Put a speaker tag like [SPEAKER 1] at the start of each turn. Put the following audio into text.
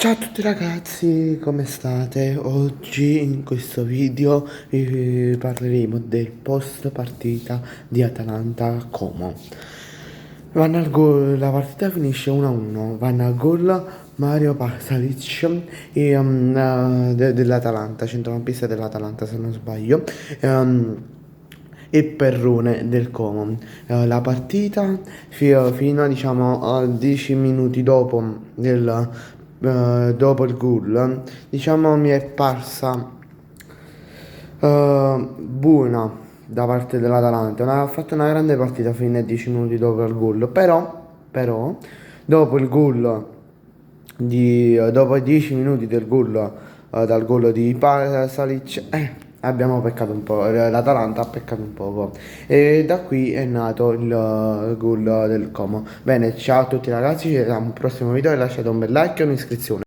[SPEAKER 1] Ciao a tutti ragazzi, come state? Oggi in questo video vi parleremo del post partita di Atalanta-Como. La partita finisce 1-1, vanno al gol Mario Pasalic dell'Atalanta, centrocampista dell'Atalanta se non sbaglio, e Perrone del Como. La partita fino a, diciamo, a 10 minuti dopo il gol, diciamo, mi è parsa buona da parte dell'Atalanta. Ha fatto una grande partita fino a 10 minuti dopo il gol, però dopo il gol dopo i 10 minuti del gol, dal gol di Pasalic, abbiamo peccato un po', l'Atalanta ha peccato un poco e da qui è nato il gol del Como. Bene, ciao a tutti ragazzi, ci vediamo al prossimo video e lasciate un bel like e un'iscrizione.